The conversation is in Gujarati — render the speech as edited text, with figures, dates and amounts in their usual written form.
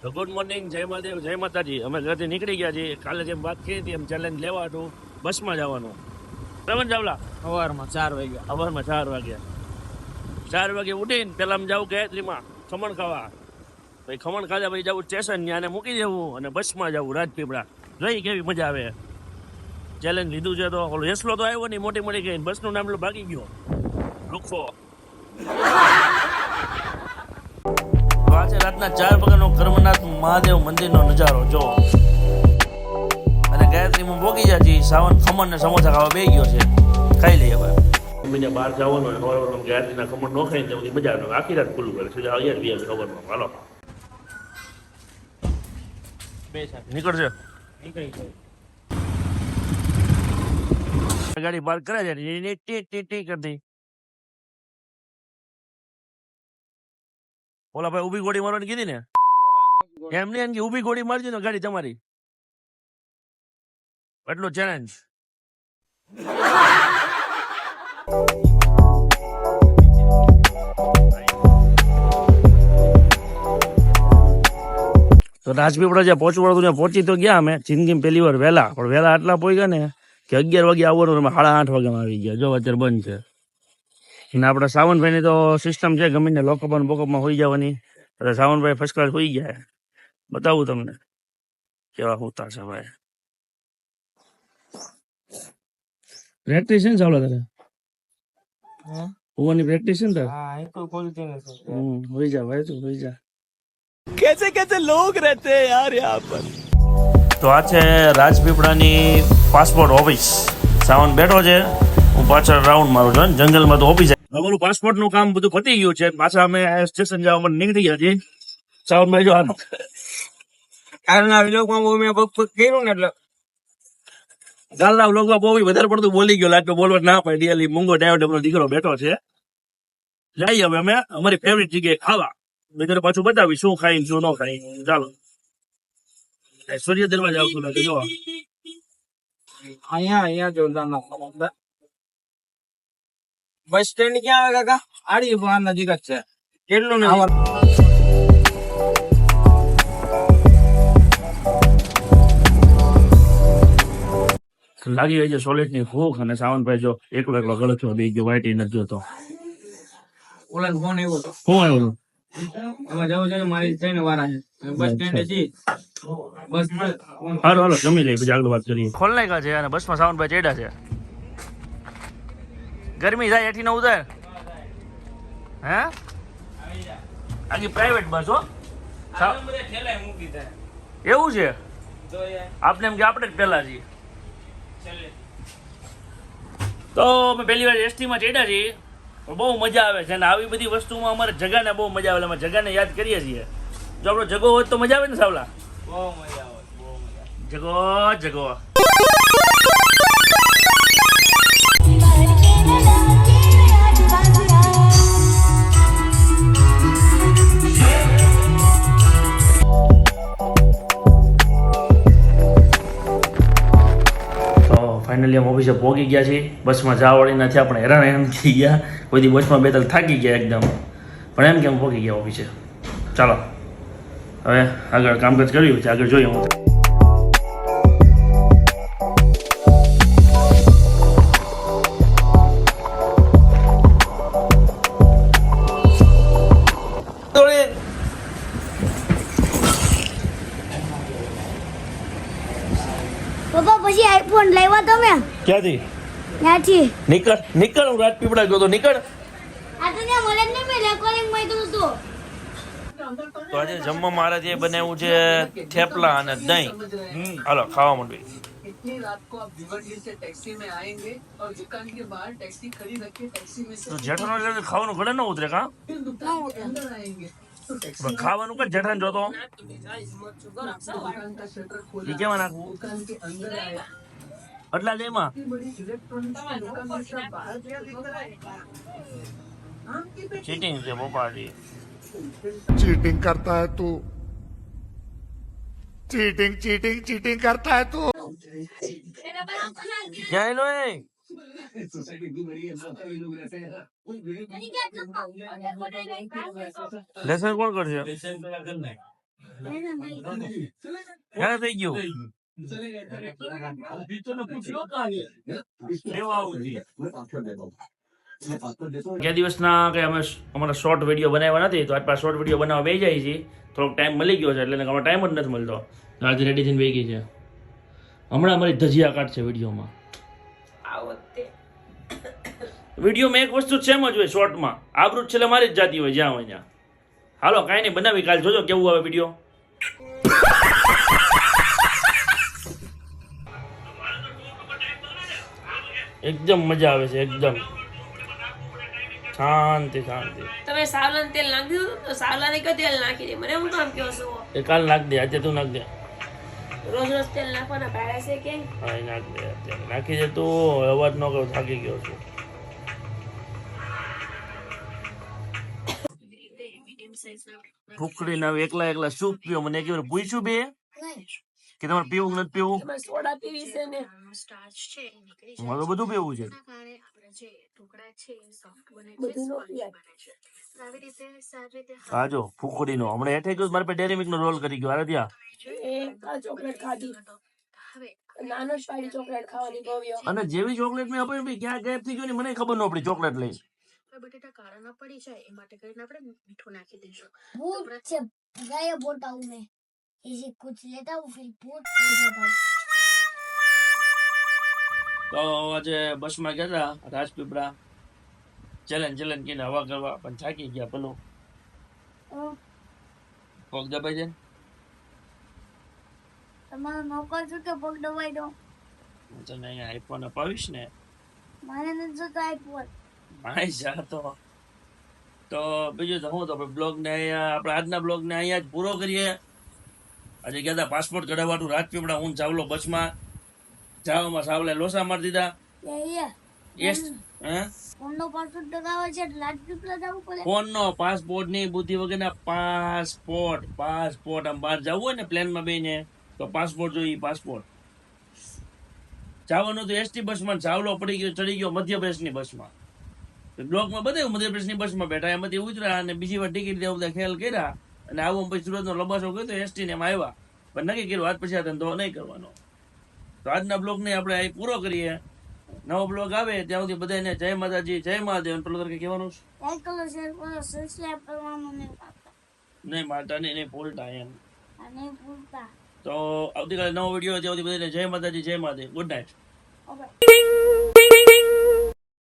તો ગુડ મોર્નિંગ, જય મહાદેવ, જય માતાજી. અમે ઘરેથી નીકળી ગયા છીએ. કાલે જેમ વાત કરી હતી એમ ચેલેન્જ લેવા હતું, બસમાં જવાનું. બરાબર ચાવલા? સવારમાં 4 વાગ્યા. સવારમાં 4 વાગ્યા. 4 વાગે ઉઠીને પેલા અમે જવું ગાયત્રીમાં ખમણ ખાવા. પછી ખમણ ખાધા પછી જવું સ્ટેશન, ત્યાં મૂકી દેવું અને બસમાં જવું રાજપીપળા. જોઈ કેવી મજા આવે. ચેલેન્જ લીધું છે તો ઓલો હેસલો તો આવ્યો નહીં, મોટી મોટી ગઈ. બસનું નામ ભાગી ગયો લુખો. આજે રાતના 4 વાગ્યાનો કર્મનાથ મહાદેવ મંદિરનો નજારો જો. અને ગાયત્રીમાં ભોગી જાય છે. સાવન ખમણ ને સમોસા ખાવા બે ગયો છે. ખાઈ લઈએ હવે. મમ્મીને બહાર જવાનું હોય ખબર ગાયત્રીના ખમણ ન ખાઈને જવું મજા આવે. આખી રાત ખુલ્લું કરે છે. અહીંયા બી ખબરમાં હાલો નીકળશે. ગાડી પાર્ક કરે છે ટી કરતી. ઓલા ભાઈ ઊભી ગોળી મારવાની કીધી ને, એમને એમ કે ઊભી ગોળી મારજો ને ગાડી તમારી. એટલું ચેલેન્જ. તો રાજપીપળા જ્યાં પહોંચવાનું હતું ત્યાં પહોંચી તો ગયા અમે જિંદગીમાં પહેલી વાર વહેલા. પણ વહેલા આટલા પહોંચ્યા ને કે 11 વાગે આવવાનું, અમે 8:30 વાગ્યામાં આવી ગયા. જો અત્યારે બંધ છે. અને આપણા સાવનભાઈની તો સિસ્ટમ છે ગમે ને લોકઅપમાં બોકઅપમાં હોઈ જવાની. એટલે સાવનભાઈ ફર્સ્ટ ક્લાસ હોઈ ગયા. બતાવું તમને કેવા હોતા છે ભાઈ. પ્રેક્ટિસ છે ને ચાલો તારે? હોવાની પ્રેક્ટિસ છે ને તારે? હા, એક ખોલતી નથી. હોઈ જા ભાઈ, તું હોઈ જા. कैसे कैसे लोग रहते हैं यार यहाँ पर. તો આ છે રાજપીપળાની પાસપોર્ટ ઓફિસ. સાવન બેઠો છે, હું પાછળ રાઉન્ડ મારું છું. જંગલમાં તો ઓફિસ. અમારું પાસપોર્ટ નું કામ બધું પતી ગયું છે. પાછા અમે સ્ટેશન જવા માટે નીકળી ગયા છીએ. સાવનભાઈ જો આનો કાલના વ્લોગમાં મેં બક કર્યું ને એટલે ગાલના વ્લોગમાં બહુ વધારે પડતું બોલી ગયો. લાગે બોલવા ના પડે. ડિયલી મૂંગો ડાયો દીકરો બેઠો છે. જઈએ હવે અમે અમારી ફેવરિટ જગ્યાએ ખાવા. બીજું પાછું બતાવી શું ખાઈ શું ન ખાઈ. ચાલો સૂર્ય દરવાજા આવતું લાગે જો. અહીંયા જોરદાર ના બસ સ્ટેન્ડ ક્યાં આવે કાકા? આડી બહાર નજીક જ છે. કેટલું ને લાગી ગઈ છે સોલેટ ની ભૂખ. અને સાવનભાઈ જો એકલો ગળથો બે ગયો. વાઈટ નથી જોતો. ઓલા ફોન આવ્યો હતો. શું આવ્યું? એમાં જવું છે ને મારી ટ્રેન વાળા છે. બસ સ્ટેન્ડ છે. બસ હાલો હાલો જમી લઈએ પછી આગળ વાત કરીએ. ખોલ નાખ્યા છે અને બસમાં સાવનભાઈ ચડ્યા છે. ગરમી જાય એઠી ન ઉતાર. હે આની પ્રાઇવેટ બસ હો. એવું છે? આપને એમ કે આપણે જ પહેલા છીએ. તો અમે પહેલી વાર એસટીમાં ચડ્યા છીએ. બહુ મજા આવે છે. અને આવી બધી વસ્તુમાં અમારે જગાને બહુ મજા આવે. અમે જગાને યાદ કરીએ છીએ. જો આપણો જગો હોત તો મજા આવે ને સાવલા? બહુ મજા આવે. જગો જગો. ફાઇનલી અમે ઓફિસે પહોંચી ગયા છીએ. બસમાં જવા વાળી નથી. આપણે હેરાન થઈ ગયા. કોઈ દી બસમાં બે ત્રણ થાકી ગયા એકદમ. પણ એમ કે અમે પહોંચી ગયા ઓફિસે. ચાલો હવે આગળ કામકાજ કર્યું છે, આગળ જોઈએ. હું પપ્પા પછી આઈફોન લાવ્યા તમે ક્યાંથી? ત્યાંથી નીકળ નીકળ. હું રાજપીપળા ગયો તો નીકળ. આ તો ત્યાં મળે જ નહીં. મેં રેકોર્ડિંગ માં તું તો તો આજે જમવા મારા જે બનાવ્યું છે થેપલા અને દહીં. હાલો ખાવા માંડવી. इतनी रात को आप भिवंडी से टैक्सी में आएंगे और दुकान के बाहर टैक्सी खड़ी रखिए. टैक्सी में से તો જેઠાનો એટલે ખાવાનું ઘરે ન ઉતરે કા? फिर दुकान के अंदर आएंगे तो टैक्सी ખાવાનું કઈ જેઠાને જોતો दुकान का शटर એ खोला. કેવા નાખવું दुकान के अंदर आया. એટલા જ એમાં इतनी बड़ी इलेक्ट्रॉनिक दुकान में सब बाहर ચીટિંગ છે પોપાટી. चीटिंग करता है तू चीटिंग चीटिंग चीटिंग करता है तू ક્યાં એનો એ सोसाइटी इतनी बड़ी है ना, ये लोग रहते हैं. લેસન કોણ કરશે? ક્યારે થઈ ગયું કે દિવસના કે અમે અમારા શોર્ટ વિડીયો બનાવ્યા નથી તો આટલા શોર્ટ વિડીયો બનાવવા બેસી જાય છે થોડોક ટાઈમ મળી ગયો છે એટલે અમારો ટાઈમ જ નથી મળતો આજે રેડી થઈને બેસી ગઈ છે હમણાં અમારી ધજિયા કાઢશે વિડીયોમાં વિડીયોમાં એક વસ્તુ સેમ જ હોય શોર્ટમાં આબરૂ છેલ્લે મારી જ જાતી હોય જ્યાં હોય ત્યાં હાલો કાંઈ નહીં બનાવી કાલ જોજો કેવું આવે વિડીયો એકદમ મજા આવે છે એકદમ શાંતિ શાંતિ તમે સાવલાનું તેલ નાખી દીધું તો સાવલાને કયો તેલ નાખી દે મને હું કામ કહો છો એ કાલ નાખ દે આજે તું નાખ દે રોજ રોજ તેલ નાખવાના ભાડા છે કે હા એ નાખ દે અત્યારે નાખી દે તું અવાજ ન કરો થાકી ગયો છું ફૂકડી ના એકલા એકલા સૂપ પીવો મને એક વાર પૂછ્યું બે કે તમારે પીવું કે નથી પીવું તમારે સોડા પીવી છે ને મારે તો બધું પીવું છે બધું નો પીવાય. હા જો ફૂકડી નો હમણાં હેઠે ગયો મારે ડેરી મિલ્ક નો રોલ કરી ગયો અરે ત્યાં એ આ ચોકલેટ ખાધી નાનો જ પાડી ચોકલેટ ખાવાની ગોવ્યો અને જેવી ચોકલેટ મેં આપી ભાઈ ક્યાં ગાયબ થઈ ગયો ને મને ખબર ન પડી ચોકલેટ લઈ બટેટા કાળા ના પડી જાય એ માટે કરીને આપણે મીઠું નાખી દઈશું भूत से गायब होता हूँ मैं इसे कुछ लेता हूँ फिर भूत हो जाता हूँ તો આજે બસમાં ગયા હતા રાજપીપળા ચેલેન્જ કીને હવા કરવા પણ થાકી ગયા પેલું પગ દબાઈ જાય તમારો નોકર છું કે પગ દબાઈ દો હું તને અહીંયા આઈફોન અપાવીશ ને મારે નથી જોતો આઈફોન માય જા તો બીજું તો હું તો બ્લોગ ને અહીંયા આપણે આજના બ્લોગ ને અહીંયા જ પૂરો કરીએ આજે ગયા હતા પાસપોર્ટ કઢાવવાનું રાજપીપળા હું ચાવલો બસમાં જાવામાં સાવલે લોસા મારી દીધા યસ હે ફોનનો પાસવર્ડ દગાવે છે એટલે રાજપીપળા જવું પડે ફોનનો પાસપોર્ટ ની બુદ્ધિ વગરના પાસપોર્ટ આમ બહાર જવું હોય ને પ્લેનમાં બેને તો પાસપોર્ટ જોઈએ પાસપોર્ટ જવાનું તો એસટી બસમાં ચાવલો પડી ગયો ચડી ગયો મધ્યપ્રદેશની બસમાં બ્લોકમાં બતાવ્યું મધ્યપ્રદેશની બસમાં બેઠા એમાંથી ઉતર્યા અને બીજી વાર ટિકિટ દેવા બધા ખેલ કર્યા અને આવું પછી સુરતનો લંબાસો ગયો તો એસટી ને એમાં આવ્યા પણ નક્કી કર્યું આજ પછી આ ધંધો નહીં કરવાનો તો આજના બ્લોગને આપણે અહીં પૂરો કરીએ નવો બ્લોગ આવે ત્યાં સુધી બધાને જય માતાજી જય મહાદેવ પેલો તરફ કહેવાનું છે લાઈક કરો શેર કરો સબસ્ક્રાઇબ કરવાનું નહીં નહીં માતા નહીં ભૂલતા એમ અને ભૂલતા તો આવતીકાલે નવો વિડીયો ત્યાં સુધી બધાને જય માતાજી જય મહાદેવ ગુડ નાઇટ ઓકે